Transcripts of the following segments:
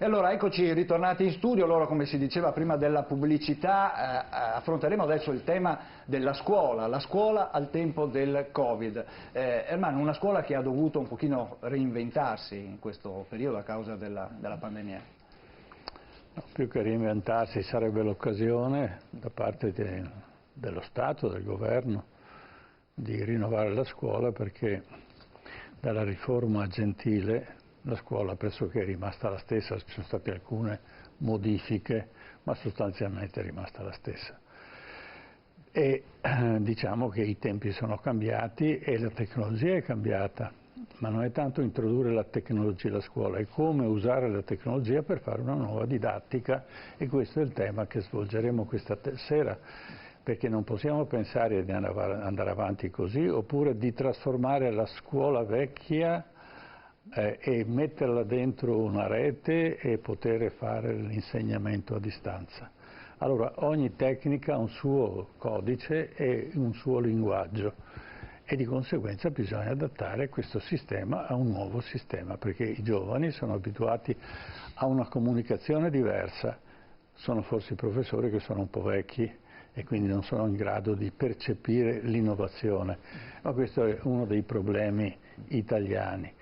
E allora eccoci ritornati in studio. Allora, come si diceva prima della pubblicità, affronteremo adesso il tema della scuola, la scuola al tempo del Covid. Ermanno, una scuola che ha dovuto un pochino reinventarsi in questo periodo a causa della pandemia. No, più che reinventarsi sarebbe l'occasione da parte dello Stato, del governo, di rinnovare la scuola, perché dalla riforma Gentile la scuola pressoché è rimasta la stessa, ci sono state alcune modifiche, ma sostanzialmente è rimasta la stessa. E diciamo che i tempi sono cambiati e la tecnologia è cambiata, ma non è tanto introdurre la tecnologia alla scuola, è come usare la tecnologia per fare una nuova didattica, e questo è il tema che svolgeremo questa sera, perché non possiamo pensare di andare avanti così, oppure di trasformare la scuola vecchia e metterla dentro una rete e poter fare l'insegnamento a distanza. Allora, ogni tecnica ha un suo codice e un suo linguaggio, e di conseguenza bisogna adattare questo sistema a un nuovo sistema, perché i giovani sono abituati a una comunicazione diversa. Sono forse i professori che sono un po' vecchi e quindi non sono in grado di percepire l'innovazione, ma questo è uno dei problemi italiani,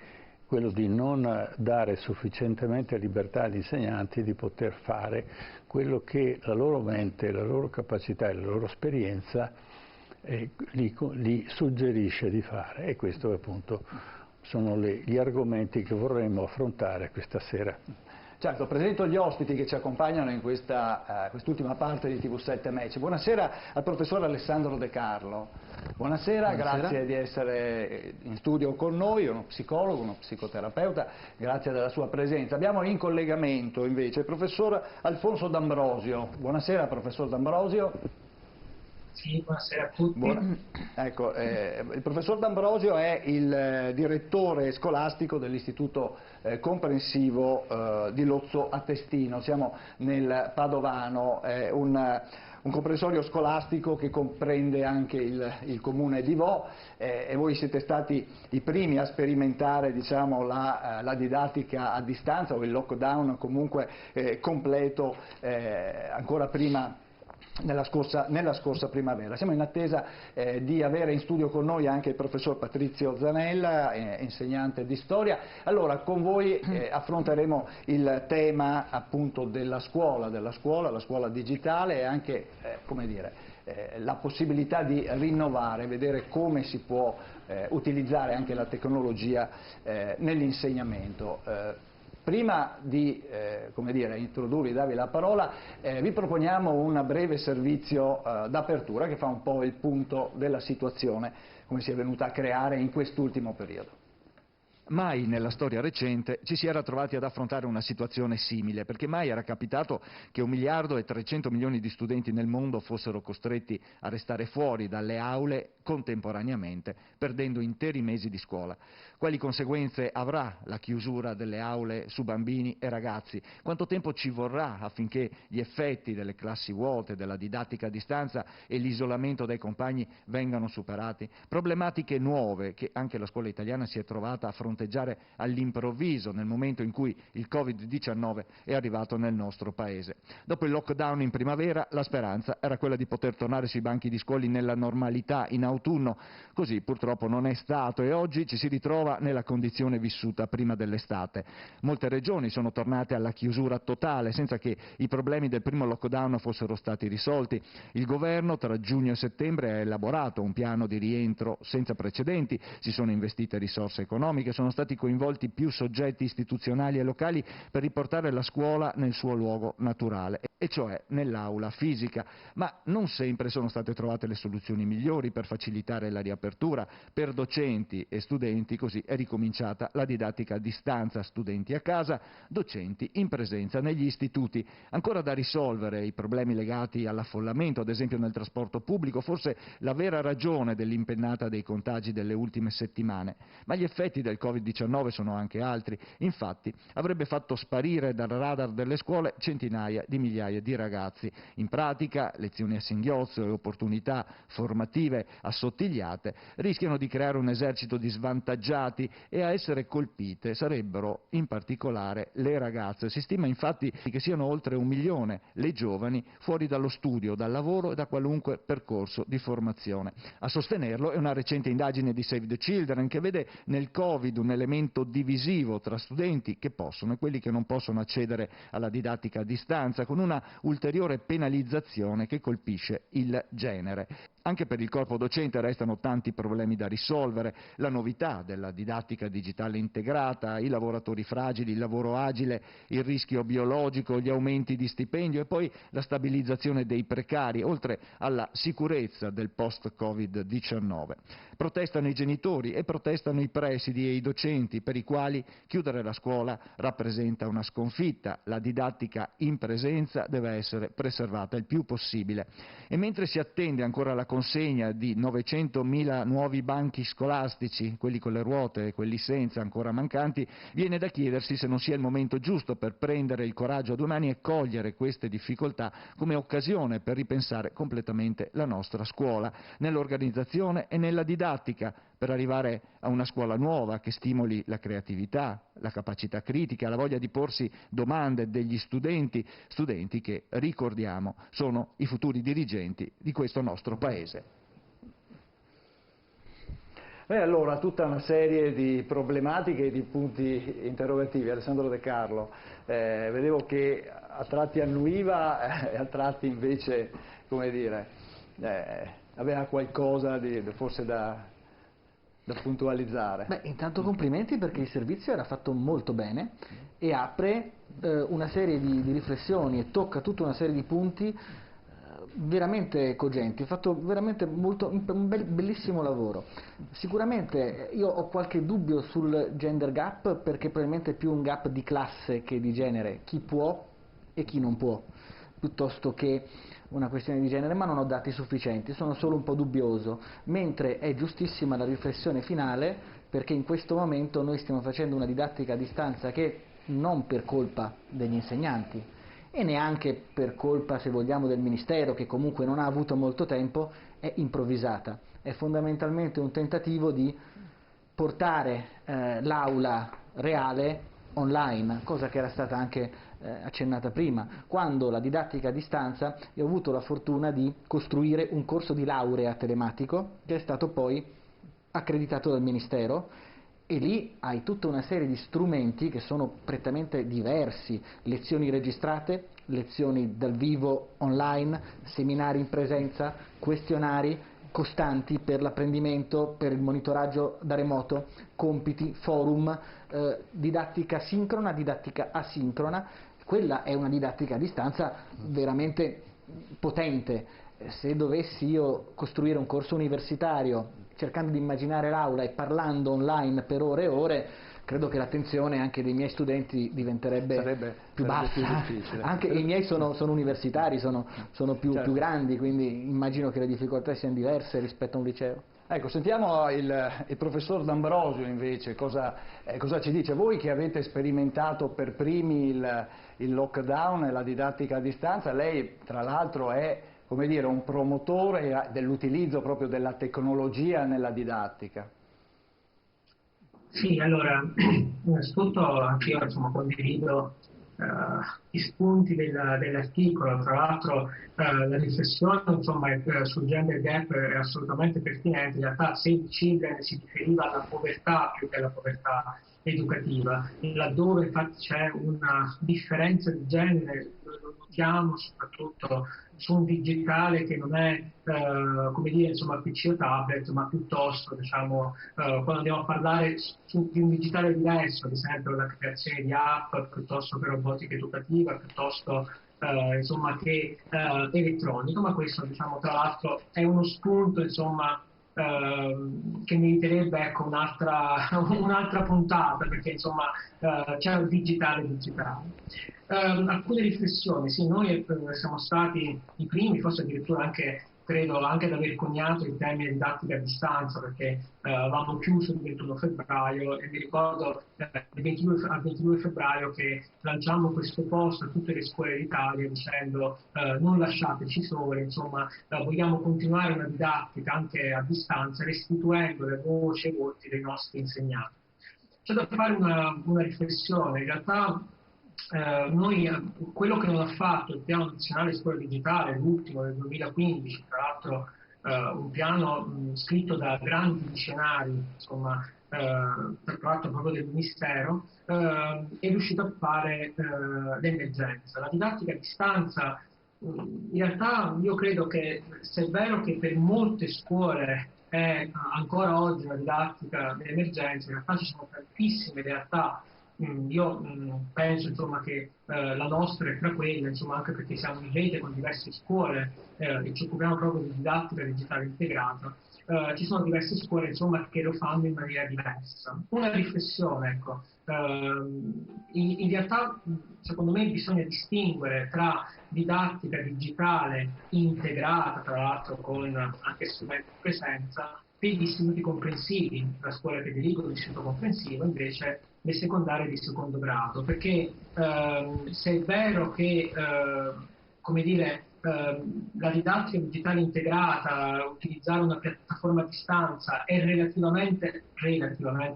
quello di non dare sufficientemente libertà agli insegnanti di poter fare quello che la loro mente, la loro capacità e la loro esperienza li suggerisce di fare, e questo appunto sono gli argomenti che vorremmo affrontare questa sera. Certo, presento gli ospiti che ci accompagnano in quest'ultima parte di TV7 Match. Buonasera al professor Alessandro De Carlo. Buonasera, grazie di essere in studio con noi, uno psicologo, uno psicoterapeuta, grazie della sua presenza. Abbiamo in collegamento invece il professor Alfonso D'Ambrosio. Buonasera professor D'Ambrosio. Sì, buonasera a tutti. Ecco, il professor D'Ambrosio è il direttore scolastico dell'Istituto Comprensivo di Lozzo a Testino. Siamo nel Padovano, un comprensorio scolastico che comprende anche il comune di Vo, e voi siete stati i primi a sperimentare, diciamo, la didattica a distanza, o il lockdown comunque completo, ancora prima nella scorsa primavera. Siamo in attesa di avere in studio con noi anche il professor Patrizio Zanella, insegnante di storia. Allora, con voi affronteremo il tema appunto della scuola, la scuola digitale, e anche, come dire, la possibilità di rinnovare, vedere come si può utilizzare anche la tecnologia nell'insegnamento. Prima di come dire, introdurvi e darvi la parola, vi proponiamo un breve servizio d'apertura che fa un po' il punto della situazione, come si è venuta a creare in quest'ultimo periodo. Mai nella storia recente ci si era trovati ad affrontare una situazione simile, perché mai era capitato che 1.300 milioni di studenti nel mondo fossero costretti a restare fuori dalle aule contemporaneamente, perdendo interi mesi di scuola. Quali conseguenze avrà la chiusura delle aule su bambini e ragazzi? Quanto tempo ci vorrà affinché gli effetti delle classi vuote, della didattica a distanza e l'isolamento dai compagni vengano superati? Problematiche nuove che anche la scuola italiana si è trovata a fronteggiare all'improvviso nel momento in cui il Covid-19 è arrivato nel nostro Paese. Dopo il lockdown in primavera, la speranza era quella di poter tornare sui banchi di scuola nella normalità in autunno. Così purtroppo non è stato, e oggi ci si ritrova nella condizione vissuta prima dell'estate. Molte regioni sono tornate alla chiusura totale senza che i problemi del primo lockdown fossero stati risolti. Il governo tra giugno e settembre ha elaborato un piano di rientro senza precedenti, si sono investite risorse economiche, sono stati coinvolti più soggetti istituzionali e locali per riportare la scuola nel suo luogo naturale, e cioè nell'aula fisica, ma non sempre sono state trovate le soluzioni migliori per facilitare la riapertura. Per docenti e studenti così è ricominciata la didattica a distanza, studenti a casa, docenti in presenza negli istituti. Ancora da risolvere i problemi legati all'affollamento, ad esempio nel trasporto pubblico, forse la vera ragione dell'impennata dei contagi delle ultime settimane, ma gli effetti del Covid-19 Covid-19 sono anche altri. Infatti avrebbe fatto sparire dal radar delle scuole centinaia di migliaia di ragazzi. In pratica, lezioni a singhiozzo e opportunità formative assottigliate rischiano di creare un esercito di svantaggiati, e a essere colpite sarebbero in particolare le ragazze. Si stima infatti che siano oltre 1 milione le giovani fuori dallo studio, dal lavoro e da qualunque percorso di formazione. A sostenerlo è una recente indagine di Save the Children, che vede nel Covid un elemento divisivo tra studenti che possono e quelli che non possono accedere alla didattica a distanza, con una ulteriore penalizzazione che colpisce il genere. Anche per il corpo docente restano tanti problemi da risolvere: la novità della didattica digitale integrata, i lavoratori fragili, il lavoro agile, il rischio biologico, gli aumenti di stipendio e poi la stabilizzazione dei precari, oltre alla sicurezza del post-Covid-19. Protestano i genitori e protestano i presidi e i docenti, per i quali chiudere la scuola rappresenta una sconfitta. La didattica in presenza deve essere preservata il più possibile. E mentre si attende ancora la consegna di 900.000 nuovi banchi scolastici, quelli con le ruote e quelli senza ancora mancanti, viene da chiedersi se non sia il momento giusto per prendere il coraggio a 2 mani e cogliere queste difficoltà come occasione per ripensare completamente la nostra scuola, nell'organizzazione e nella didattica, per arrivare a una scuola nuova che stimoli la creatività, la capacità critica, la voglia di porsi domande degli studenti che, ricordiamo, sono i futuri dirigenti di questo nostro Paese. Allora, tutta una serie di problematiche e di punti interrogativi. Alessandro De Carlo, vedevo che a tratti annuiva e a tratti invece, come dire, aveva qualcosa forse da puntualizzare. Beh, intanto complimenti, perché il servizio era fatto molto bene e apre una serie di riflessioni e tocca tutta una serie di punti veramente cogenti. Ha fatto veramente un bellissimo lavoro. Sicuramente io ho qualche dubbio sul gender gap, perché probabilmente è più un gap di classe che di genere, chi può e chi non può, piuttosto che una questione di genere, ma non ho dati sufficienti, sono solo un po' dubbioso, mentre è giustissima la riflessione finale, perché in questo momento noi stiamo facendo una didattica a distanza che non per colpa degli insegnanti e neanche per colpa, se vogliamo, del Ministero, che comunque non ha avuto molto tempo, è improvvisata, è fondamentalmente un tentativo di portare l'aula reale online, cosa che era stata anche accennata prima. Quando la didattica a distanza, io ho avuto la fortuna di costruire un corso di laurea telematico che è stato poi accreditato dal Ministero, e lì hai tutta una serie di strumenti che sono prettamente diversi: lezioni registrate, lezioni dal vivo online, seminari in presenza, questionari costanti per l'apprendimento, per il monitoraggio da remoto, compiti, forum, didattica sincrona, didattica asincrona. Quella è una didattica a distanza veramente potente. Se dovessi io costruire un corso universitario cercando di immaginare l'aula e parlando online per ore e ore, credo che l'attenzione anche dei miei studenti sarebbe più bassa. Più difficile. Anche i miei sono universitari, sono più grandi, quindi immagino che le difficoltà siano diverse rispetto a un liceo. Ecco, sentiamo il professor D'Ambrosio invece, cosa ci dice. Voi che avete sperimentato per primi il lockdown e la didattica a distanza, lei tra l'altro è, come dire, un promotore dell'utilizzo proprio della tecnologia nella didattica. Sì, allora, innanzitutto anch'io condivido gli spunti dell'articolo. Tra l'altro la riflessione sul gender gap è assolutamente pertinente. In realtà Save the Children si riferiva alla povertà più che alla povertà educativa, laddove infatti c'è una differenza di genere, lo notiamo soprattutto su un digitale che non è PC o tablet, ma piuttosto quando andiamo a parlare di un digitale diverso, ad esempio la creazione di app, piuttosto che robotica educativa, piuttosto che elettronico. Ma questo tra l'altro è uno spunto che meriterebbe un'altra puntata, perché c'è il digitale. Alcune riflessioni: sì, noi siamo stati i primi, forse addirittura anche credo anche di aver coniato il termine didattica a distanza, perché avevamo chiuso il 21 febbraio e mi ricordo al 22 febbraio che lanciammo questo post a tutte le scuole d'Italia dicendo non lasciateci soli, insomma vogliamo continuare una didattica anche a distanza restituendo le voci e i volti dei nostri insegnanti. C'è da fare una riflessione, in realtà quello che non ha fatto il piano nazionale scuola digitale, l'ultimo del 2015, tra l'altro un piano scritto da grandi visionari, insomma, tra l'altro proprio del Ministero, è riuscito a fare l'emergenza. La didattica a distanza, in realtà io credo che, se è vero che per molte scuole è ancora oggi una didattica d'emergenza, in realtà ci sono tantissime realtà. Io penso insomma, che la nostra è tra quelle, insomma, anche perché siamo in rete con diverse scuole e ci occupiamo proprio di didattica digitale integrata. Ci sono diverse scuole insomma, che lo fanno in maniera diversa. Una riflessione, ecco, in realtà secondo me bisogna distinguere tra didattica digitale integrata, tra l'altro con anche strumenti di presenza, per gli istituti comprensivi, la scuola che dirigo l'istituto comprensivo, invece le secondarie di secondo grado, perché se è vero che come dire, la didattica digitale integrata, utilizzare una piattaforma a distanza è relativamente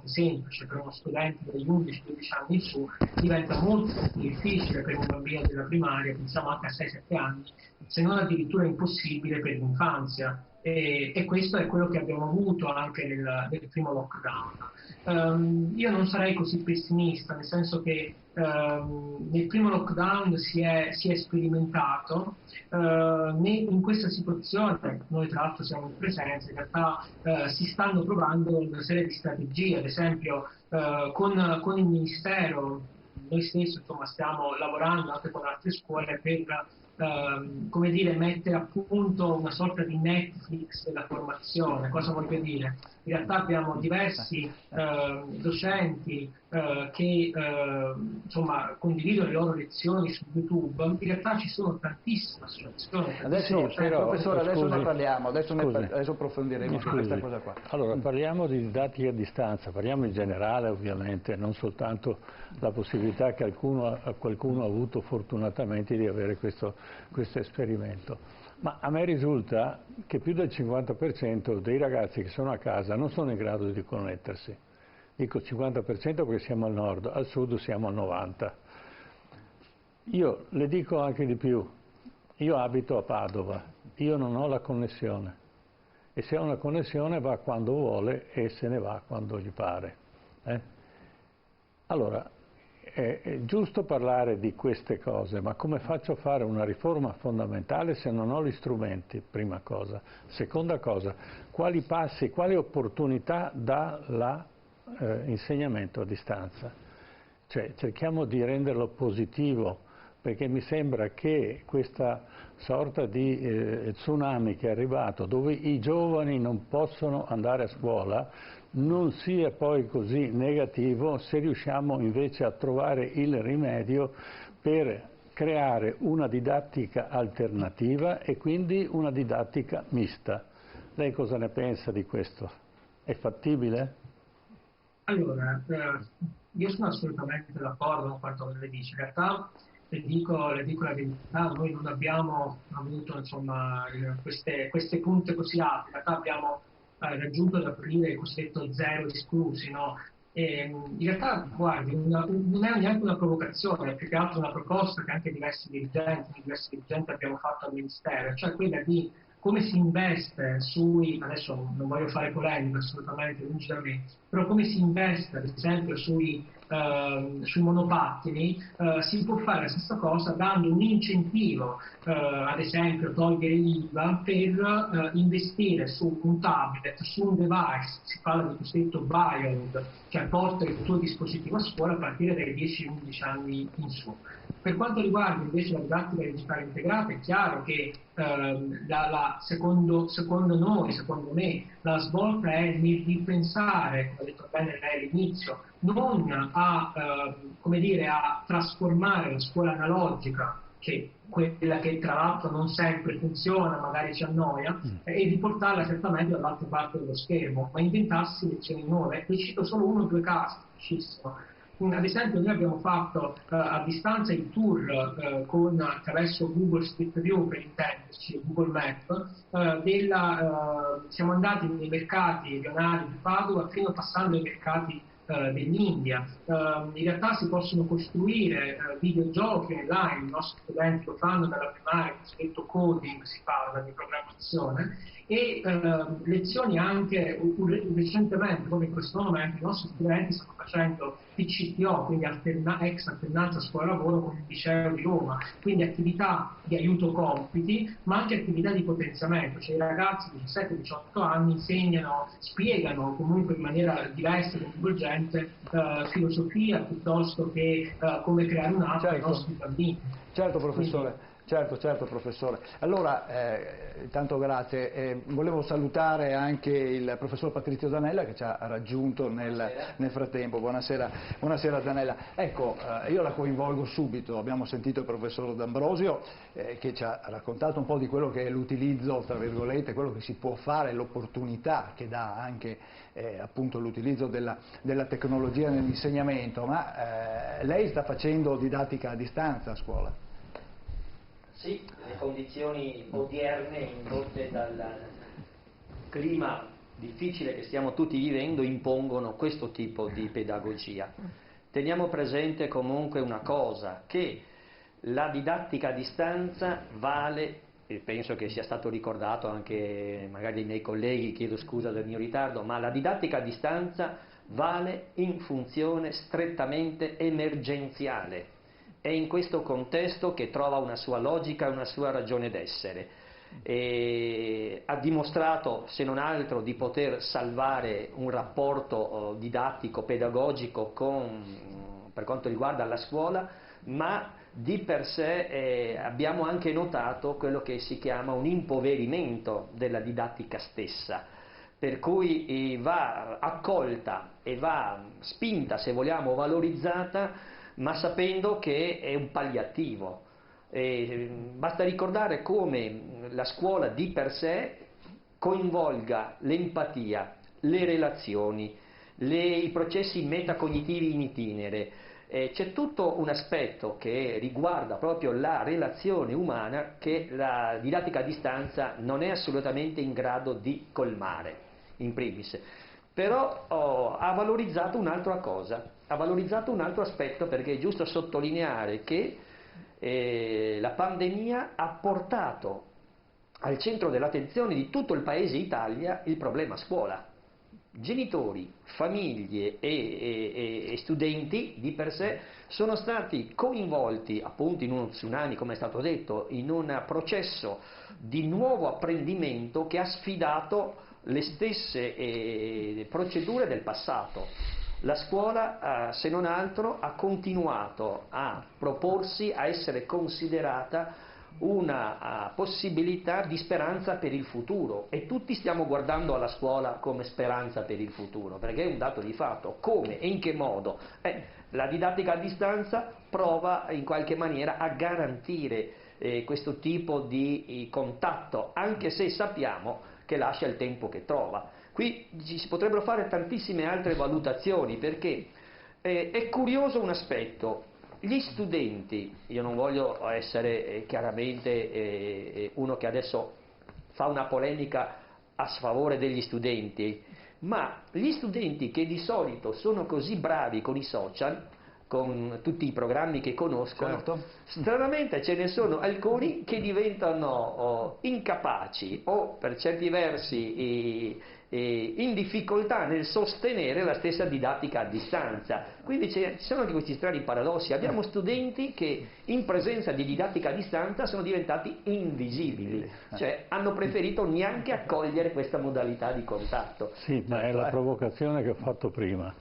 semplice per uno studente dagli 11-12 anni in su, diventa molto più difficile per un bambino della primaria, pensiamo anche a 6-7 anni, se non addirittura impossibile per l'infanzia. E questo è quello che abbiamo avuto anche nel primo lockdown. Io non sarei così pessimista, nel senso che nel primo lockdown si è sperimentato, in questa situazione, noi tra l'altro siamo in presenza, in realtà si stanno provando una serie di strategie, ad esempio con il Ministero, noi stessi insomma, stiamo lavorando anche con altre scuole per come dire, mettere a punto una sorta di Netflix della formazione. Cosa voglio dire? In realtà abbiamo diversi docenti che insomma, condividono le loro lezioni su YouTube. In realtà ci sono tantissime associazioni. Adesso, sì, però, professore, adesso scusi, ne parliamo, adesso scusi, approfondiremo su questa cosa qua. Allora, parliamo di didattica a distanza, parliamo in generale ovviamente, non soltanto la possibilità che qualcuno ha avuto fortunatamente di avere questo esperimento. Ma a me risulta che più del 50% dei ragazzi che sono a casa non sono in grado di connettersi. Dico 50% perché siamo al nord, al sud siamo al 90%. Io le dico anche di più, io abito a Padova, io non ho la connessione e se ho una connessione va quando vuole e se ne va quando gli pare. Allora, è giusto parlare di queste cose, ma come faccio a fare una riforma fondamentale se non ho gli strumenti, prima cosa. Seconda cosa, quali passi, quali opportunità dà l'insegnamento a distanza? Cioè, cerchiamo di renderlo positivo, perché mi sembra che questa sorta di tsunami che è arrivato, dove i giovani non possono andare a scuola, non sia poi così negativo se riusciamo invece a trovare il rimedio per creare una didattica alternativa e quindi una didattica mista. Lei cosa ne pensa di questo? È fattibile? Allora, io sono assolutamente d'accordo con quanto lei dice. In realtà le dico la verità, noi non abbiamo avuto insomma, queste punte così alte, in realtà abbiamo raggiunto ad aprile il cosiddetto zero esclusi, no? E, in realtà, guardi, non è neanche una provocazione, è più che altro una proposta che anche diversi dirigenti abbiamo fatto al Ministero, cioè quella di come si investe adesso non voglio fare polemica assolutamente, lungi da me, però come si investe ad esempio sui monopattini, si può fare la stessa cosa dando un incentivo, ad esempio togliere l'IVA per investire su un tablet, su un device, si parla di cosiddetto Biond, cioè porta il tuo dispositivo a scuola a partire dai 10-11 anni in su. Per quanto riguarda invece la didattica digitale integrata, è chiaro che secondo me, la svolta è nel ripensare, come ha detto bene lei all'inizio, non a trasformare la scuola analogica che quella che tra l'altro non sempre funziona, magari ci annoia, e di portarla certamente dall'altra parte dello schermo, ma inventarsi lezioni nuove. Vi cito solo uno o due casi, semplicissimo. Ad esempio noi abbiamo fatto a distanza il tour attraverso Google Street View, per intenderci, Google Map, siamo andati nei mercati rionali di Padova fino passando ai mercati dell'India. In realtà si possono costruire videogiochi online, i nostri studenti lo fanno dalla primaria, cosiddetto coding si parla di programmazione, e lezioni anche recentemente, proprio in questo momento, i nostri studenti stanno facendo PCTO, quindi ex alternanza scuola-lavoro con il liceo di Roma, quindi attività di aiuto compiti, ma anche attività di potenziamento, cioè i ragazzi di 17-18 anni spiegano comunque in maniera diversa e coinvolgente filosofia piuttosto che come creare un'app ai nostri bambini. Certo, professore. Certo, professore. Allora, intanto grazie. Volevo salutare anche il professor Patrizio Zanella che ci ha raggiunto nel frattempo. Buonasera Zanella. Ecco, io la coinvolgo subito. Abbiamo sentito il professor D'Ambrosio che ci ha raccontato un po' di quello che è l'utilizzo, tra virgolette, quello che si può fare, l'opportunità che dà anche appunto l'utilizzo della tecnologia nell'insegnamento, ma lei sta facendo didattica a distanza a scuola? Sì, le condizioni odierne indotte dal clima difficile che stiamo tutti vivendo impongono questo tipo di pedagogia. Teniamo presente comunque una cosa, che la didattica a distanza vale, e penso che sia stato ricordato anche magari dai miei colleghi, chiedo scusa del mio ritardo, ma la didattica a distanza vale in funzione strettamente emergenziale. È in questo contesto che trova una sua logica e una sua ragione d'essere. Ha dimostrato, se non altro, di poter salvare un rapporto didattico, pedagogico per quanto riguarda la scuola, ma di per sé abbiamo anche notato quello che si chiama un impoverimento della didattica stessa, per cui va accolta e va spinta, se vogliamo, valorizzata, ma sapendo che è un palliativo. Basta ricordare come la scuola di per sé coinvolga l'empatia, le relazioni, i processi metacognitivi in itinere. C'è tutto un aspetto che riguarda proprio la relazione umana che la didattica a distanza non è assolutamente in grado di colmare, in primis. Però ha valorizzato un'altra cosa, ha valorizzato un altro aspetto, perché è giusto sottolineare che la pandemia ha portato al centro dell'attenzione di tutto il paese Italia il problema scuola. Genitori, famiglie e studenti di per sé sono stati coinvolti appunto in uno tsunami, come è stato detto, in un processo di nuovo apprendimento che ha sfidato le stesse procedure del passato. La scuola, se non altro, ha continuato a proporsi, a essere considerata una possibilità di speranza per il futuro, e tutti stiamo guardando alla scuola come speranza per il futuro, perché è un dato di fatto. Come e in che modo? La didattica a distanza prova in qualche maniera a garantire questo tipo di contatto, anche se sappiamo che lascia il tempo che trova. Qui si potrebbero fare tantissime altre valutazioni, perché è curioso un aspetto. Gli studenti, io non voglio essere chiaramente uno che adesso fa una polemica a sfavore degli studenti, ma gli studenti che di solito sono così bravi con i social, con tutti i programmi che conoscono, certo, stranamente ce ne sono alcuni che diventano incapaci o per certi versi in difficoltà nel sostenere la stessa didattica a distanza. Quindi ci sono anche questi strani paradossi. Abbiamo studenti che in presenza di didattica a distanza sono diventati invisibili, cioè hanno preferito neanche accogliere questa modalità di contatto. Sì, ma è la provocazione che ho fatto prima,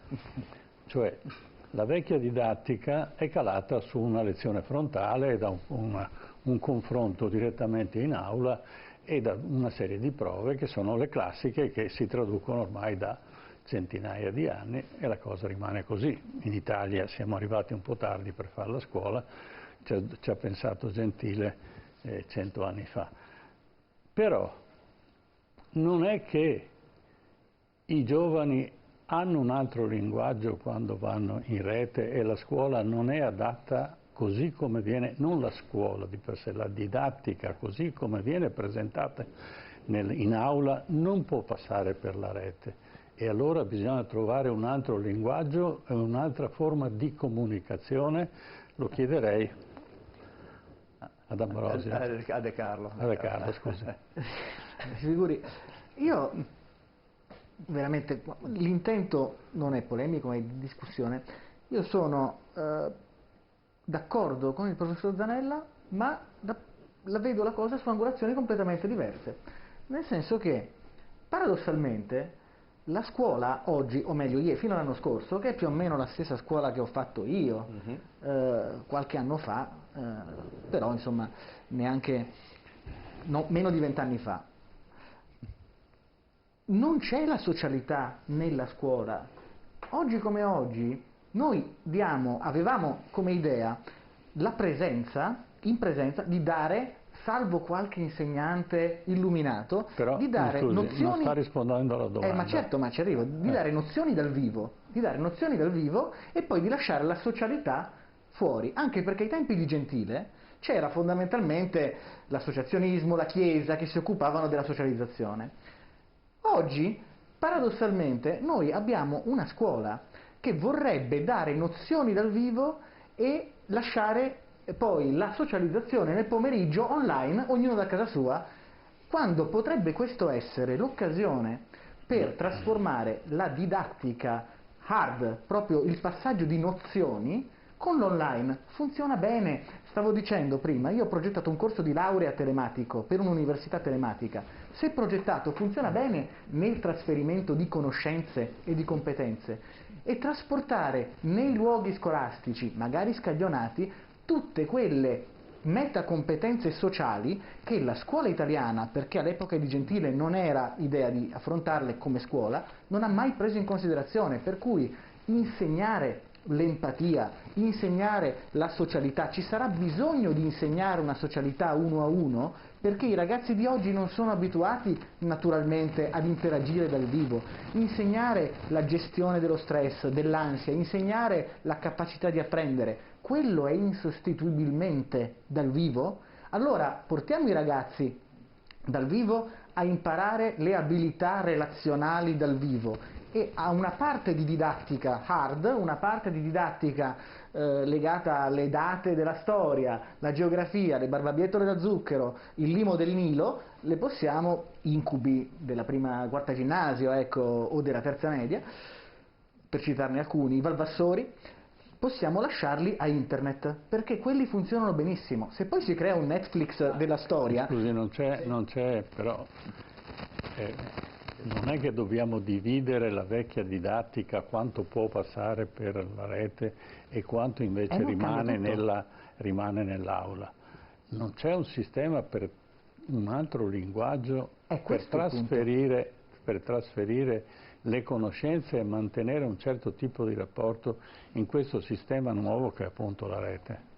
cioè la vecchia didattica è calata su una lezione frontale, da un confronto direttamente in aula e da una serie di prove che sono le classiche, che si traducono ormai da centinaia di anni, e la cosa rimane così. In Italia siamo arrivati un po' tardi per fare la scuola, ci ha pensato Gentile 100 anni fa. Però non è che i giovani hanno un altro linguaggio quando vanno in rete e la scuola non è adatta così come viene, non la scuola di per sé, la didattica così come viene presentata in aula non può passare per la rete e allora bisogna trovare un altro linguaggio e un'altra forma di comunicazione, lo chiederei ad Ambrosio. A De Carlo. A De Carlo, scusi. Figuri, io veramente, l'intento non è polemico, ma è di discussione. Io sono d'accordo con il professor Zanella, ma la vedo la cosa su angolazioni completamente diverse. Nel senso che, paradossalmente, la scuola oggi, o meglio ieri, fino all'anno scorso, che è più o meno la stessa scuola che ho fatto io qualche anno fa, però insomma neanche, no, meno di 20 anni fa, non c'è la socialità nella scuola. Oggi come oggi noi avevamo come idea la presenza, in presenza, di dare, salvo qualche insegnante illuminato, però, di dare scusi, nozioni... non sta rispondendo alla domanda. Ma certo, ma ci arrivo, di dare nozioni dal vivo, e poi di lasciare la socialità fuori, anche perché ai tempi di Gentile c'era fondamentalmente l'associazionismo, la Chiesa che si occupavano della socializzazione. Oggi, paradossalmente, noi abbiamo una scuola che vorrebbe dare nozioni dal vivo e lasciare poi la socializzazione nel pomeriggio online, ognuno da casa sua, quando potrebbe questo essere l'occasione per trasformare la didattica hard, proprio il passaggio di nozioni, con l'online. Funziona bene. Stavo dicendo prima, io ho progettato un corso di laurea telematico per un'università telematica. Se progettato funziona bene nel trasferimento di conoscenze e di competenze e trasportare nei luoghi scolastici, magari scaglionati, tutte quelle metacompetenze sociali che la scuola italiana, perché all'epoca di Gentile non era idea di affrontarle come scuola, non ha mai preso in considerazione, per cui insegnare l'empatia, insegnare la socialità, ci sarà bisogno di insegnare una socialità uno a uno, perché i ragazzi di oggi non sono abituati naturalmente ad interagire dal vivo. Insegnare la gestione dello stress, dell'ansia, insegnare la capacità di apprendere, quello è insostituibilmente dal vivo. Allora portiamo i ragazzi dal vivo a imparare le abilità relazionali dal vivo e a una parte di didattica hard, una parte di didattica legata alle date della storia, la geografia, le barbabietole da zucchero, il limo del Nilo, le possiamo, incubi della prima, quarta ginnasio, ecco, o della terza media, per citarne alcuni, i Valvassori, possiamo lasciarli a internet, perché quelli funzionano benissimo. Se poi si crea un Netflix della storia... Scusi, non c'è però... non è che dobbiamo dividere la vecchia didattica, quanto può passare per la rete e quanto invece rimane nell'aula. Non c'è un sistema per un altro linguaggio per trasferire le conoscenze e mantenere un certo tipo di rapporto in questo sistema nuovo che è appunto la rete.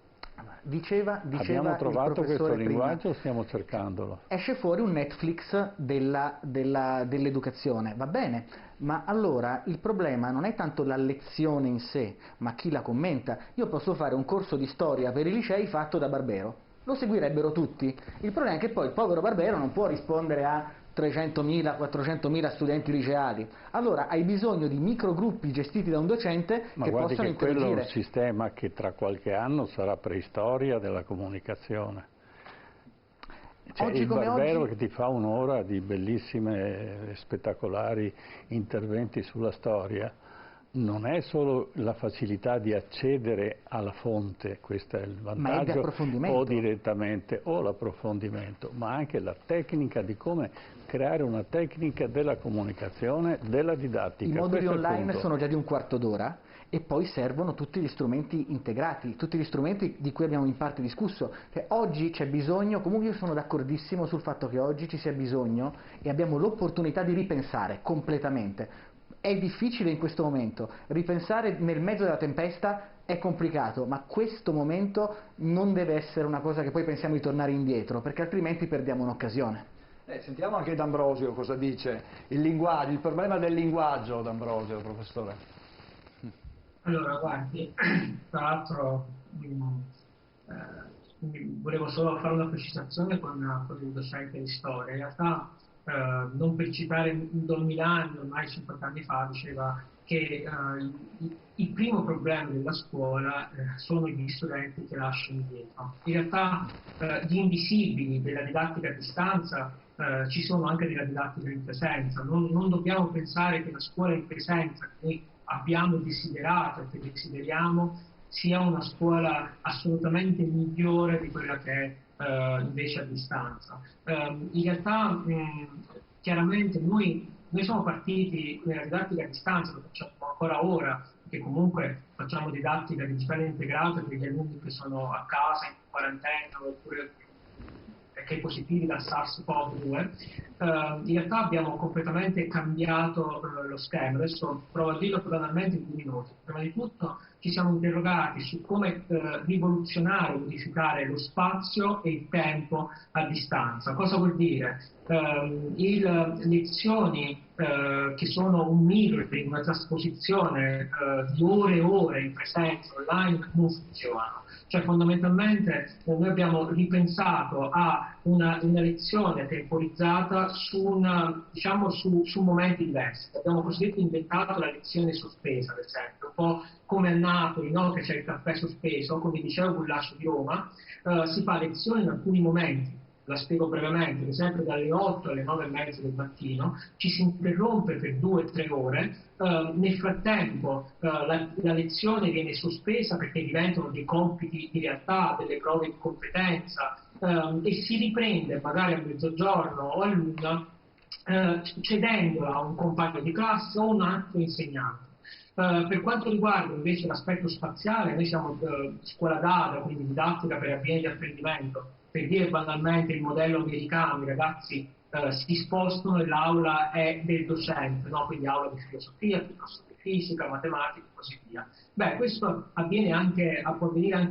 Diceva abbiamo trovato questo linguaggio prima, o stiamo cercandolo? Esce fuori un Netflix dell'educazione, va bene, ma allora il problema non è tanto la lezione in sé, ma chi la commenta. Io posso fare un corso di storia per i licei fatto da Barbero, lo seguirebbero tutti. Il problema è che poi il povero Barbero non può rispondere a 300.000, 400.000 studenti liceali. Allora hai bisogno di microgruppi gestiti da un docente che possono interagire. Quello è un sistema che tra qualche anno sarà preistoria della comunicazione. Cioè, Oggi il come Barbero oggi... che ti fa un'ora di bellissime, spettacolari interventi sulla storia, non è solo la facilità di accedere alla fonte, questo è il vantaggio, o direttamente, o l'approfondimento, ma anche la tecnica di come creare una tecnica della comunicazione, della didattica. I moduli online sono già di un quarto d'ora e poi servono tutti gli strumenti integrati, tutti gli strumenti di cui abbiamo in parte discusso. Che oggi c'è bisogno, comunque io sono d'accordissimo sul fatto che oggi ci sia bisogno e abbiamo l'opportunità di ripensare completamente. È difficile in questo momento, ripensare nel mezzo della tempesta è complicato, ma questo momento non deve essere una cosa che poi pensiamo di tornare indietro, perché altrimenti perdiamo un'occasione. Sentiamo anche D'Ambrosio cosa dice, il problema del linguaggio, D'Ambrosio, professore. Allora, guardi, tra l'altro volevo solo fare una precisazione con il docente di storia. In realtà, non per citare Don Milani, ormai 50 anni fa, diceva che il primo problema della scuola sono gli studenti che lasciano indietro. In realtà gli invisibili della didattica a distanza ci sono anche nella didattica in presenza. Non dobbiamo pensare che la scuola in presenza che noi abbiamo desiderato e che desideriamo sia una scuola assolutamente migliore di quella che è invece a distanza. In realtà chiaramente noi siamo partiti nella didattica a distanza, lo facciamo ancora ora, perché comunque facciamo didattica digitale integrata per gli alunni che sono a casa in quarantena oppure che positivi da SARS-CoV-2, in realtà abbiamo completamente cambiato lo schema. Adesso provo a dirlo banalmente in 2 minuti. Prima di tutto ci siamo interrogati su come rivoluzionare, modificare lo spazio e il tempo a distanza. Cosa vuol dire? Lezioni che sono un mirroring, una trasposizione di ore e ore in presenza online non funzionano. Cioè fondamentalmente noi abbiamo ripensato a una lezione temporizzata su momenti diversi. Abbiamo cosiddetto inventato la lezione sospesa, ad esempio, un po' come a Napoli, no? Che c'è il caffè sospeso, come diceva Gullascio di Roma, si fa lezione in alcuni momenti. La spiego brevemente, ad esempio dalle 8 alle 9:30 del mattino, ci si interrompe per 2-3 ore, nel frattempo la lezione viene sospesa perché diventano dei compiti di realtà, delle prove di competenza, e si riprende magari a mezzogiorno o all'1, cedendola a un compagno di classe o un altro insegnante. Per quanto riguarda invece l'aspetto spaziale, noi siamo scuola data, quindi didattica per avviene di apprendimento. Per dire banalmente il modello americano, i ragazzi si spostano e l'aula è del docente, no? Quindi aula di filosofia, piuttosto che fisica, matematica e così via. Beh, questo può avvenire anche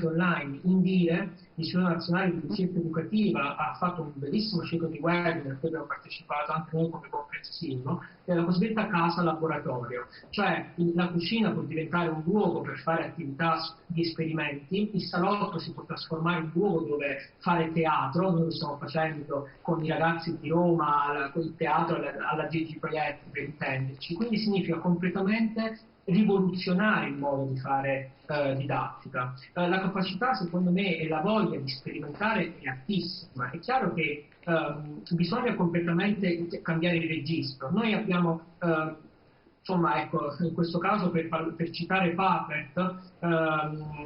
online. Indire, l'Istituto Nazionale di Ricerca Educativa, ha fatto un bellissimo ciclo di webinar a cui abbiamo partecipato anche noi come comprensivo, la cosiddetta casa laboratorio, cioè la cucina può diventare un luogo per fare attività di esperimenti, il salotto si può trasformare in un luogo dove fare teatro, noi lo stiamo facendo con i ragazzi di Roma, con il teatro alla Gigi Proietti, per intenderci, quindi significa completamente rivoluzionare il modo di fare didattica. La capacità, secondo me, e la voglia di sperimentare è altissima. È chiaro che bisogna completamente cambiare il registro. Noi abbiamo insomma, ecco, in questo caso per citare Papert,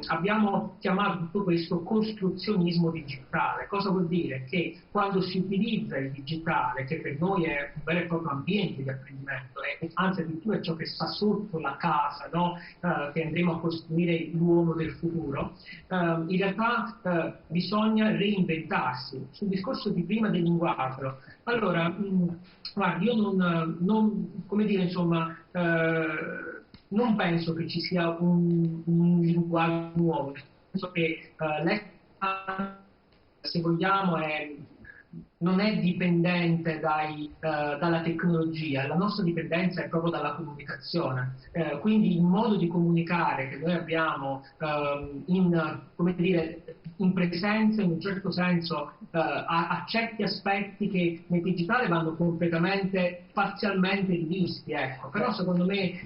abbiamo chiamato tutto questo costruzionismo digitale. Cosa vuol dire? Che quando si utilizza il digitale, che per noi è un vero e proprio ambiente di apprendimento, anzi addirittura è ciò che sta sotto la casa, no? Che andremo a costruire l'uomo del futuro, in realtà bisogna reinventarsi. Sul discorso di prima del linguaggio, allora, guardi, io come dire, insomma, non penso che ci sia un linguaggio nuovo, penso che se vogliamo, non è dipendente dalla tecnologia, la nostra dipendenza è proprio dalla comunicazione. Quindi il modo di comunicare che noi abbiamo in presenza, in un certo senso, a certi aspetti che nel digitale vanno completamente, parzialmente rivisti. Ecco. Però secondo me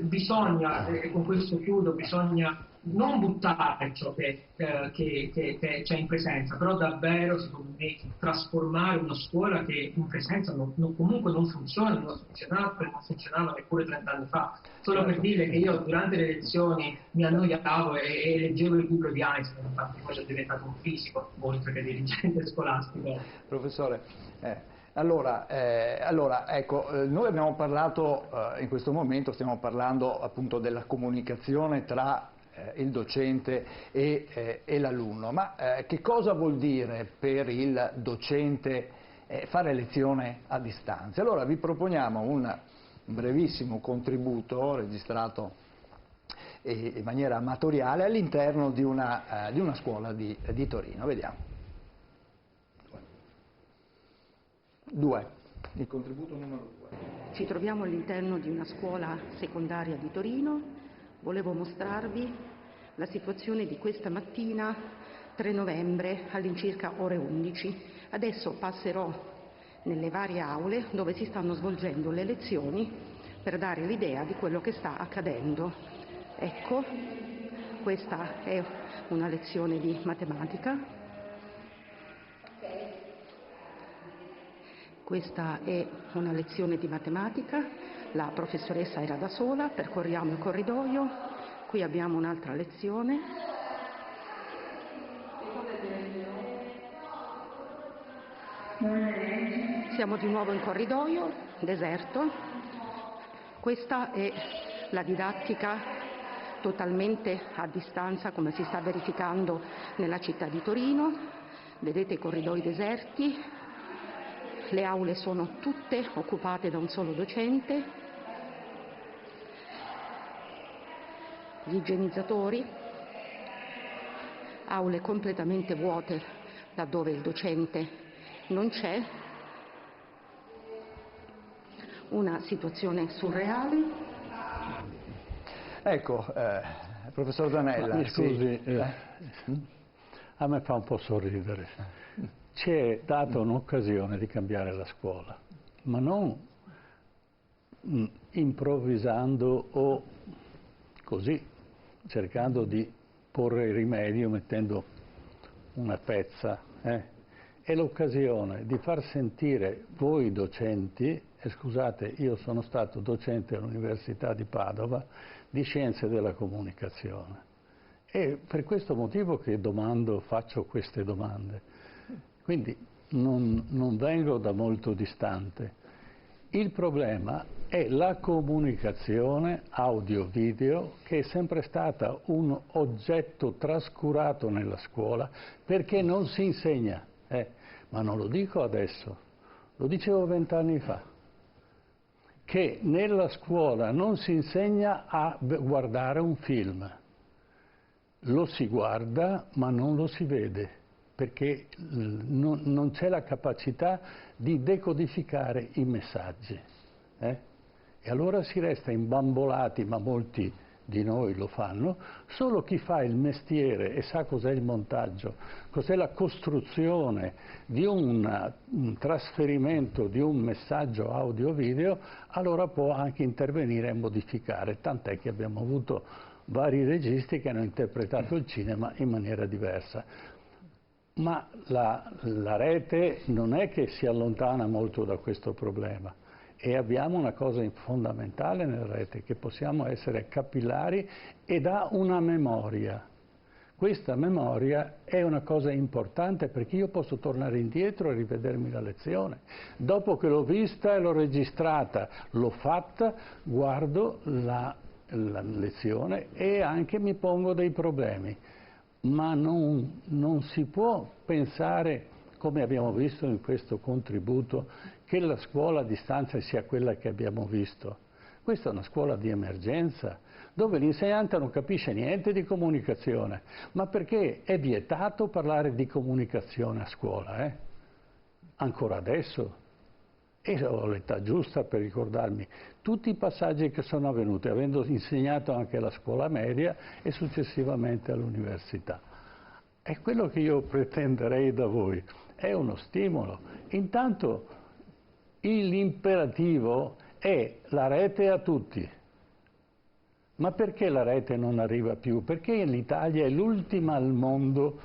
bisogna, e con questo chiudo, bisogna non buttare ciò che c'è in presenza, però davvero, secondo me, trasformare una scuola che in presenza comunque non funziona, non funzionava neppure 30 anni fa. Solo per dire che io durante le lezioni mi annoiavo e leggevo il libro di Einstein, infatti poi sono diventato un fisico, oltre che dirigente scolastico. Professore, allora, ecco, noi abbiamo parlato, in questo momento stiamo parlando appunto della comunicazione tra il docente e l'alunno, ma che cosa vuol dire per il docente fare lezione a distanza? Allora vi proponiamo brevissimo contributo registrato in maniera amatoriale all'interno di una scuola di Torino. Vediamo. 2. Il contributo numero 2. Ci troviamo all'interno di una scuola secondaria di Torino. Volevo mostrarvi la situazione di questa mattina, 3 novembre, all'incirca ore 11. Adesso passerò nelle varie aule dove si stanno svolgendo le lezioni per dare l'idea di quello che sta accadendo. Ecco, questa è una lezione di matematica. Questa è una lezione di matematica, la professoressa era da sola, percorriamo il corridoio, qui abbiamo un'altra lezione. Siamo di nuovo in corridoio, deserto. Questa è la didattica totalmente a distanza, come si sta verificando nella città di Torino. Vedete i corridoi deserti, le aule sono tutte occupate da un solo docente, gli igienizzatori, aule completamente vuote laddove il docente non c'è, una situazione surreale. Ecco, professor Zanella. Mi scusi, sì. A me fa un po' sorridere. Ci è data un'occasione di cambiare la scuola, ma non improvvisando o così, cercando di porre rimedio mettendo una pezza. È l'occasione di far sentire voi docenti, e scusate, io sono stato docente all'Università di Padova di Scienze della Comunicazione. È per questo motivo che faccio queste domande. Quindi non vengo da molto distante. Il problema è la comunicazione audio-video, che è sempre stata un oggetto trascurato nella scuola perché non si insegna. Ma non lo dico adesso, lo dicevo 20 anni fa, che nella scuola non si insegna a guardare un film. Lo si guarda ma non lo si vede, perché non c'è la capacità di decodificare i messaggi. E allora si resta imbambolati, ma molti di noi lo fanno, solo chi fa il mestiere e sa cos'è il montaggio, cos'è la costruzione di un trasferimento di un messaggio audio-video, allora può anche intervenire e modificare, tant'è che abbiamo avuto vari registi che hanno interpretato il cinema in maniera diversa. Ma la rete non è che si allontana molto da questo problema. E abbiamo una cosa fondamentale nella rete, che possiamo essere capillari ed ha una memoria. Questa memoria è una cosa importante perché io posso tornare indietro e rivedermi la lezione. Dopo che l'ho vista e l'ho registrata, l'ho fatta, guardo la lezione e anche mi pongo dei problemi. Ma non si può pensare, come abbiamo visto in questo contributo, che la scuola a distanza sia quella che abbiamo visto. Questa è una scuola di emergenza, dove l'insegnante non capisce niente di comunicazione, ma perché è vietato parlare di comunicazione a scuola, ancora adesso. E ho l'età giusta per ricordarmi tutti i passaggi che sono avvenuti, avendo insegnato anche alla scuola media e successivamente all'università. È quello che io pretenderei da voi, è uno stimolo. Intanto l'imperativo è la rete a tutti. Ma perché la rete non arriva più? Perché l'Italia è l'ultima al mondo,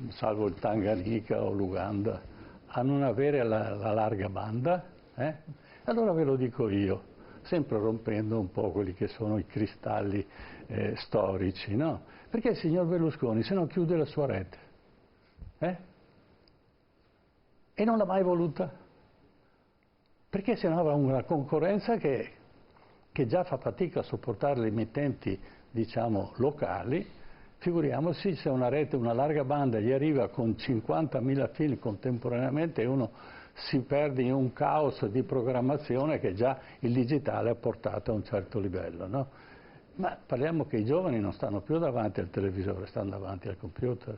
salvo il Tanganyika o l'Uganda, a non avere la larga banda? Allora ve lo dico io, sempre rompendo un po' quelli che sono i cristalli storici, no? Perché il signor Berlusconi se no chiude la sua rete? E non l'ha mai voluta? Perché se no avrà una concorrenza che già fa fatica a sopportare le emittenti, diciamo, locali, figuriamoci se una rete, una larga banda gli arriva con 50.000 film contemporaneamente e uno si perde in un caos di programmazione che già il digitale ha portato a un certo livello, no? Ma parliamo che i giovani non stanno più davanti al televisore, stanno davanti al computer.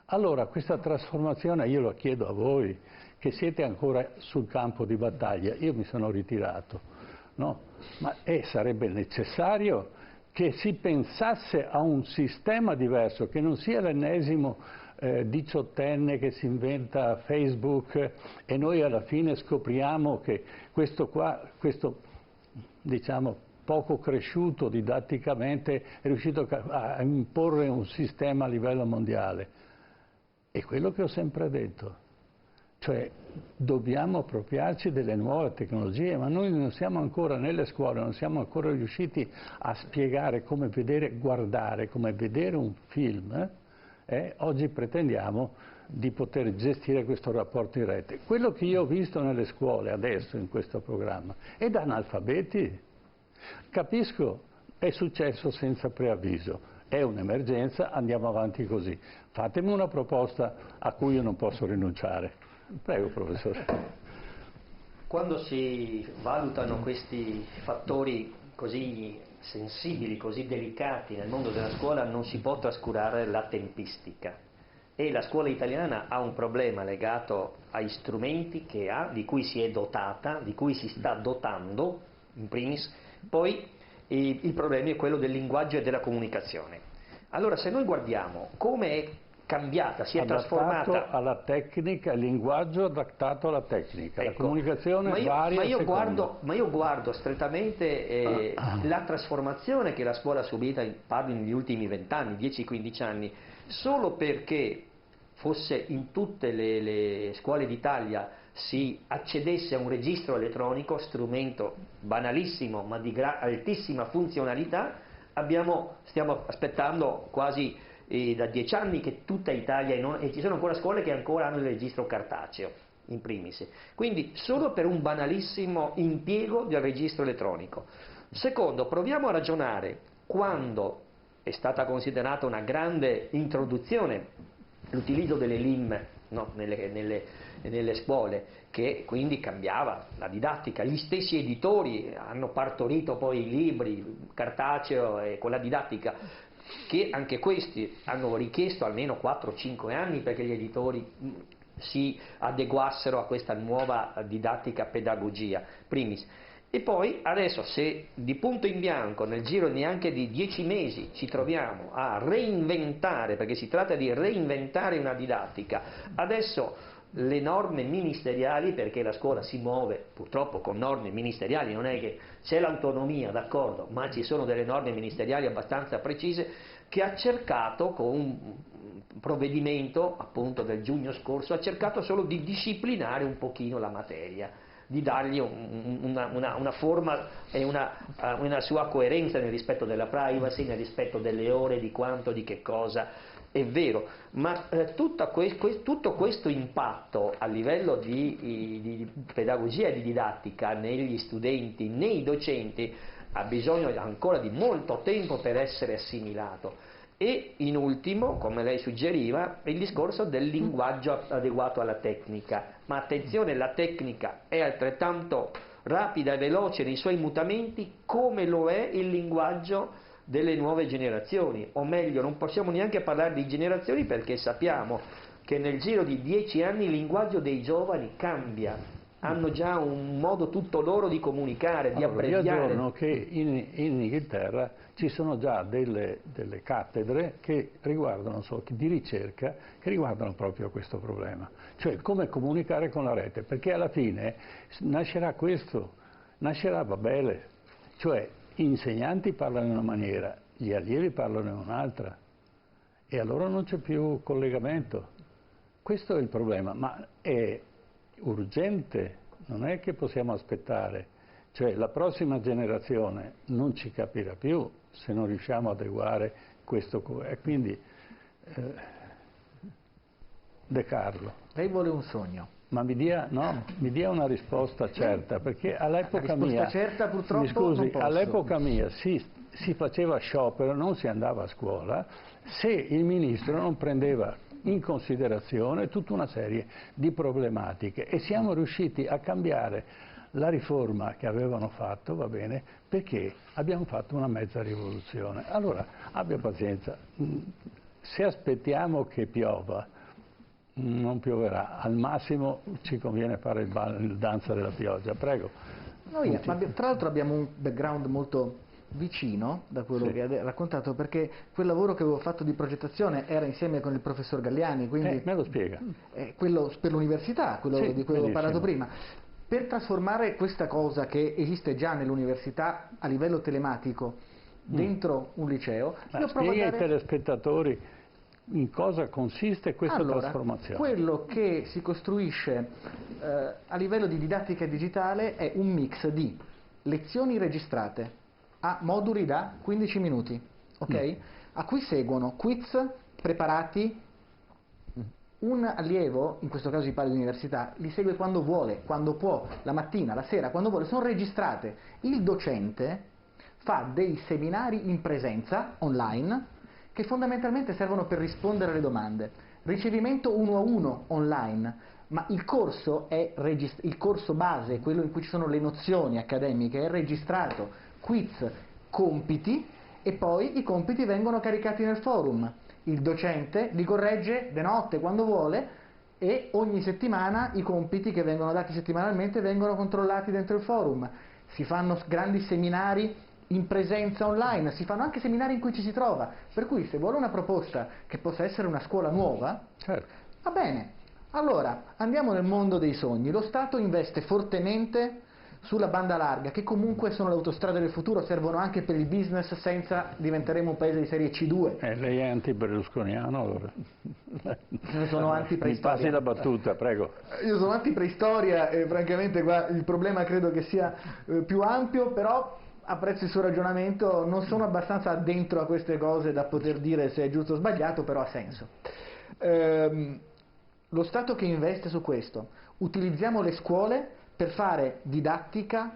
Allora questa trasformazione io lo chiedo a voi, che siete ancora sul campo di battaglia, io mi sono ritirato, no? Ma sarebbe necessario che si pensasse a un sistema diverso, che non sia l'ennesimo diciottenne che si inventa Facebook e noi alla fine scopriamo che questo diciamo poco cresciuto didatticamente è riuscito a imporre un sistema a livello mondiale. È quello che ho sempre detto, cioè dobbiamo appropriarci delle nuove tecnologie, ma noi non siamo ancora nelle scuole, non siamo ancora riusciti a spiegare come guardare, come vedere un film. Oggi pretendiamo di poter gestire questo rapporto in rete. Quello che io ho visto nelle scuole adesso in questo programma è da analfabeti. Capisco, è successo senza preavviso, è un'emergenza, andiamo avanti così. Fatemi una proposta a cui io non posso rinunciare. Prego, professore. Quando si valutano questi fattori così sensibili, così delicati nel mondo della scuola, non si può trascurare la tempistica. E la scuola italiana ha un problema legato agli strumenti che ha, di cui si è dotata, di cui si sta dotando, in primis. Poi il problema è quello del linguaggio e della comunicazione. Allora, se noi guardiamo come è cambiata, si è trasformata alla tecnica, il linguaggio adattato alla tecnica, la comunicazione varia. Ma io guardo strettamente la trasformazione che la scuola ha subito, parlo negli ultimi 20 anni, 10-15 anni, solo perché fosse in tutte le scuole d'Italia si accedesse a un registro elettronico, strumento banalissimo ma di altissima funzionalità. Stiamo aspettando quasi da 10 anni che tutta Italia, e ci sono ancora scuole che ancora hanno il registro cartaceo, in primis. Quindi solo per un banalissimo impiego del registro elettronico. Secondo, proviamo a ragionare quando è stata considerata una grande introduzione l'utilizzo delle LIM, no, nelle scuole, che quindi cambiava la didattica. Gli stessi editori hanno partorito poi i libri cartaceo e con la didattica, che anche questi hanno richiesto almeno 4-5 anni perché gli editori si adeguassero a questa nuova didattica pedagogia, primis. E poi adesso, se di punto in bianco nel giro neanche di 10 mesi ci troviamo a reinventare, perché si tratta di reinventare una didattica, adesso le norme ministeriali, perché la scuola si muove purtroppo con norme ministeriali, non è che c'è l'autonomia, d'accordo, ma ci sono delle norme ministeriali abbastanza precise, che ha cercato con un provvedimento appunto del giugno scorso, ha cercato solo di disciplinare un pochino la materia, di dargli una forma e una sua coerenza nel rispetto della privacy, nel rispetto delle ore, di quanto, di che cosa. È vero, ma tutto questo impatto a livello di pedagogia e di didattica negli studenti, nei docenti, ha bisogno ancora di molto tempo per essere assimilato. E in ultimo, come lei suggeriva, il discorso del linguaggio adeguato alla tecnica. Ma attenzione, la tecnica è altrettanto rapida e veloce nei suoi mutamenti come lo è il linguaggio delle nuove generazioni, o meglio, non possiamo neanche parlare di generazioni perché sappiamo che nel giro di 10 anni il linguaggio dei giovani cambia, hanno già un modo tutto loro di comunicare, di abbreviare. Io aggiorno che in Inghilterra ci sono già delle cattedre che riguardano, di ricerca, che riguardano proprio questo problema, cioè come comunicare con la rete, perché alla fine nascerà Babele, cioè gli insegnanti parlano in una maniera, gli allievi parlano in un'altra e allora non c'è più collegamento. Questo è il problema, ma è urgente, non è che possiamo aspettare, cioè la prossima generazione non ci capirà più se non riusciamo ad adeguare questo, e quindi De Carlo. Lei vuole un sogno? Ma mi dia una risposta certa, perché all'epoca mia, certa, purtroppo, mi scusi, non posso. all'epoca mia si faceva sciopero, non si andava a scuola, se il ministro non prendeva in considerazione tutta una serie di problematiche e siamo riusciti a cambiare la riforma che avevano fatto, va bene, perché abbiamo fatto una mezza rivoluzione. Allora, abbia pazienza, se aspettiamo che piova, non pioverà, al massimo ci conviene fare il danza della pioggia, prego. Noi, tra l'altro abbiamo un background molto vicino da quello che ha raccontato, perché quel lavoro che avevo fatto di progettazione era insieme con il professor Galliani, quindi me lo spiega. Quello per l'università, quello di cui avevo parlato prima. Per trasformare questa cosa che esiste già nell'università a livello telematico dentro un liceo, io provo spiega ai telespettatori in cosa consiste questa trasformazione. Quello che si costruisce a livello di didattica digitale è un mix di lezioni registrate a moduli da 15 minuti, ok? A cui seguono quiz preparati. Un allievo, in questo caso si parla di università, li segue quando vuole, quando può, la mattina, la sera, quando vuole, sono registrate. Il docente fa dei seminari in presenza, online, che fondamentalmente servono per rispondere alle domande. Ricevimento 1 a 1 online, ma il corso è il corso base, quello in cui ci sono le nozioni accademiche, è registrato, quiz, compiti, e poi i compiti vengono caricati nel forum. Il docente li corregge de notte quando vuole e ogni settimana i compiti che vengono dati settimanalmente vengono controllati dentro il forum. Si fanno grandi seminari in presenza online, si fanno anche seminari in cui ci si trova, per cui se vuole una proposta che possa essere una scuola nuova, va bene. Allora, andiamo nel mondo dei sogni. Lo Stato investe fortemente sulla banda larga, che comunque sono le autostrade del futuro, servono anche per il business, senza diventeremo un paese di serie C2. Lei è anti-berlusconiano allora? Io sono anti-preistoria. Mi passi la battuta, prego. Io sono anti-preistoria e francamente qua il problema credo che sia più ampio, però apprezzo il suo ragionamento, non sono abbastanza addentro a queste cose da poter dire se è giusto o sbagliato, però ha senso. Lo Stato che investe su questo, utilizziamo le scuole per fare didattica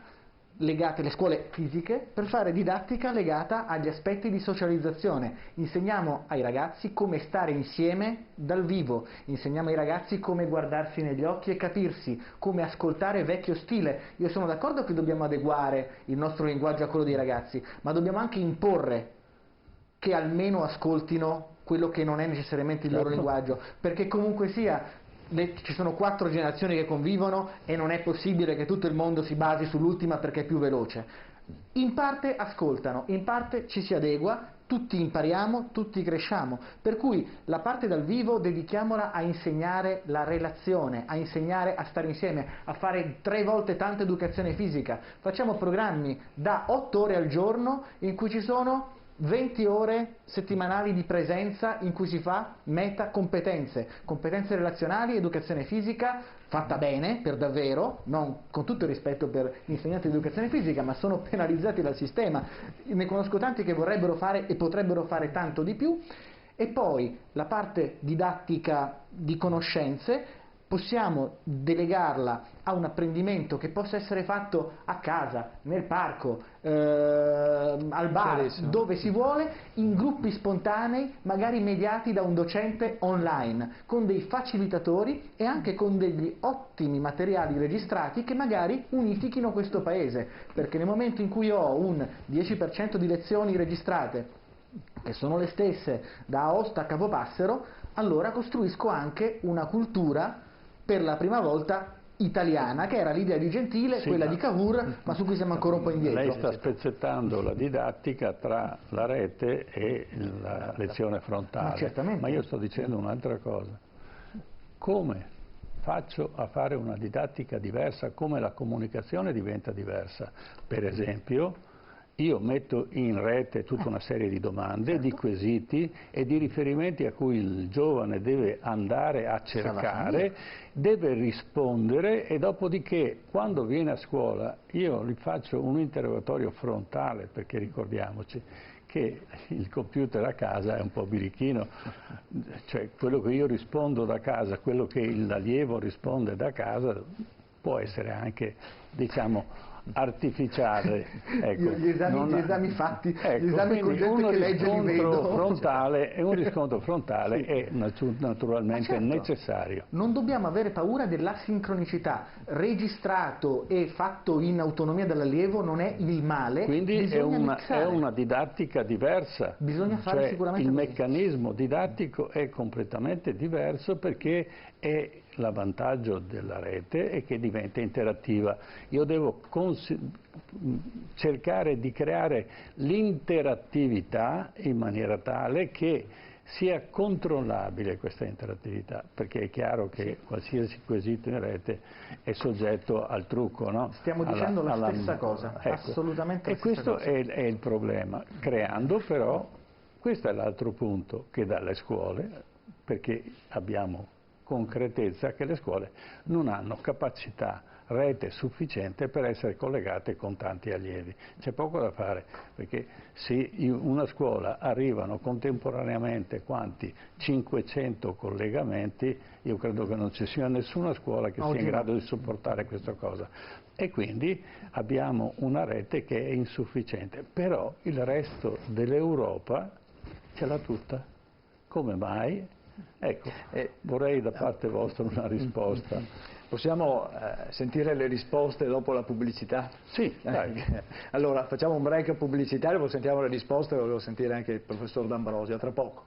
legate, le scuole fisiche, per fare didattica legata agli aspetti di socializzazione. Insegniamo ai ragazzi come stare insieme dal vivo, insegniamo ai ragazzi come guardarsi negli occhi e capirsi, come ascoltare vecchio stile. Io sono d'accordo che dobbiamo adeguare il nostro linguaggio a quello dei ragazzi, ma dobbiamo anche imporre che almeno ascoltino quello che non è necessariamente il loro linguaggio, perché comunque sia ci sono 4 generazioni che convivono e non è possibile che tutto il mondo si basi sull'ultima perché è più veloce. In parte ascoltano, in parte ci si adegua, tutti impariamo, tutti cresciamo, per cui la parte dal vivo dedichiamola a insegnare la relazione, a insegnare a stare insieme, a fare 3 volte tanta educazione fisica. Facciamo programmi da 8 ore al giorno in cui ci sono 20 ore settimanali di presenza in cui si fa competenze relazionali, educazione fisica fatta bene, per davvero, non con tutto il rispetto per gli insegnanti di educazione fisica, ma sono penalizzati dal sistema. Ne conosco tanti che vorrebbero fare e potrebbero fare tanto di più. E poi la parte didattica di conoscenze possiamo delegarla a un apprendimento che possa essere fatto a casa, nel parco, al bar, dove si vuole, in gruppi spontanei, magari mediati da un docente online, con dei facilitatori e anche con degli ottimi materiali registrati che magari unifichino questo paese, perché nel momento in cui ho un 10% di lezioni registrate, che sono le stesse da Aosta a Capopassero, allora costruisco anche una cultura per la prima volta italiana, che era l'idea di Gentile, quella di Cavour, ma su cui siamo ancora un po' indietro. Lei sta spezzettando la didattica tra la rete e la lezione frontale. Ma certamente. Ma io sto dicendo un'altra cosa. Come faccio a fare una didattica diversa? Come la comunicazione diventa diversa? Per esempio, io metto in rete tutta una serie di domande, di quesiti e di riferimenti a cui il giovane deve andare a cercare, deve rispondere e dopodiché quando viene a scuola io gli faccio un interrogatorio frontale, perché ricordiamoci che il computer a casa è un po' birichino, cioè quello che io rispondo da casa, quello che l'allievo risponde da casa può essere anche, diciamo, artificiale. Ecco, gli esami fatti, ecco, gli esami con gente che legge li vedo. Un riscontro frontale è naturalmente certo, necessario. Non dobbiamo avere paura dell'asincronicità. Registrato e fatto in autonomia dall'allievo non è il male. Quindi è una didattica diversa. Bisogna fare sicuramente il così. meccanismo didattico è completamente diverso, perché è l'avvantaggio della rete è che diventa interattiva. Io devo cercare di creare l'interattività in maniera tale che sia controllabile questa interattività, perché è chiaro che qualsiasi quesito in rete è soggetto al trucco, no? Stiamo dicendo la stessa cosa, ecco. Assolutamente la e stessa questo cosa. è il problema, creando però, questo è l'altro punto, che dalle scuole, perché abbiamo concretezza che le scuole non hanno capacità rete sufficiente per essere collegate con tanti allievi. C'è poco da fare, perché se in una scuola arrivano contemporaneamente 500 collegamenti, io credo che non ci sia nessuna scuola che sia in grado di sopportare questa cosa. E quindi abbiamo una rete che è insufficiente, però il resto dell'Europa ce l'ha tutta. Come mai? Ecco, vorrei da parte vostra una risposta. Possiamo sentire le risposte dopo la pubblicità? Sì, dai. Allora facciamo un break pubblicitario, poi sentiamo le risposte e volevo sentire anche il professor D'Ambrosio, tra poco.